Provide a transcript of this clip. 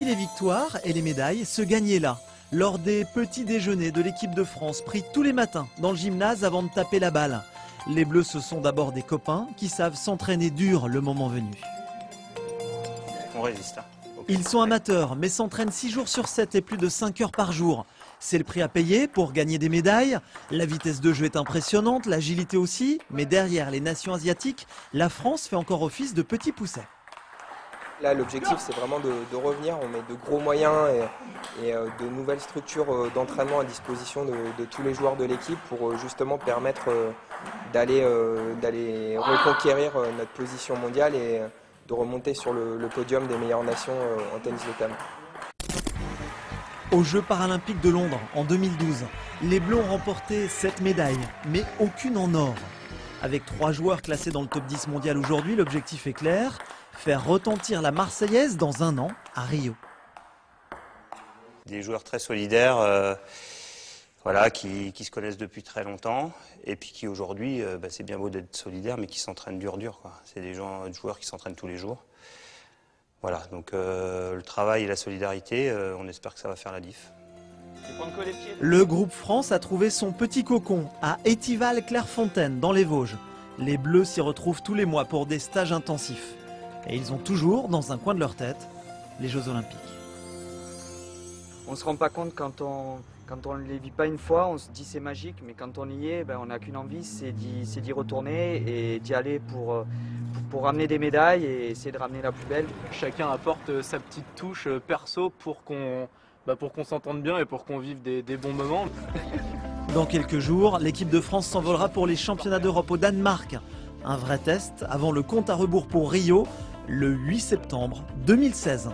Les victoires et les médailles se gagnaient là, lors des petits déjeuners de l'équipe de France pris tous les matins dans le gymnase avant de taper la balle. Les Bleus, ce sont d'abord des copains qui savent s'entraîner dur le moment venu. On résiste. Ils sont amateurs mais s'entraînent 6 jours sur 7 et plus de 5 heures par jour. C'est le prix à payer pour gagner des médailles. La vitesse de jeu est impressionnante, l'agilité aussi, mais derrière les nations asiatiques, la France fait encore office de petit pousset. Là, l'objectif, c'est vraiment de revenir. On met de gros moyens et de nouvelles structures d'entraînement à disposition de tous les joueurs de l'équipe pour justement permettre d'aller reconquérir notre position mondiale et de remonter sur le podium des meilleures nations en tennis de table. Aux Jeux paralympiques de Londres en 2012, les Bleus ont remporté 7 médailles, mais aucune en or. Avec 3 joueurs classés dans le top 10 mondial aujourd'hui, l'objectif est clair, faire retentir la Marseillaise dans un an à Rio. Des joueurs très solidaires, voilà, qui se connaissent depuis très longtemps et puis qui aujourd'hui, c'est bien beau d'être solidaires, mais qui s'entraînent dur. C'est des joueurs qui s'entraînent tous les jours. Voilà, donc le travail et la solidarité, on espère que ça va faire la diff. Le groupe France a trouvé son petit cocon à Étival-Clairefontaine dans les Vosges. Les Bleus s'y retrouvent tous les mois pour des stages intensifs. Et ils ont toujours, dans un coin de leur tête, les Jeux Olympiques. On ne se rend pas compte quand on ne les vit pas une fois, on se dit c'est magique, mais quand on y est, on n'a qu'une envie, c'est d'y retourner et d'y aller pour ramener des médailles et essayer de ramener la plus belle. Chacun apporte sa petite touche perso pour qu'on s'entende bien et pour qu'on vive des bons moments. Dans quelques jours, l'équipe de France s'envolera pour les championnats d'Europe au Danemark. Un vrai test avant le compte à rebours pour Rio, le 8 septembre 2016.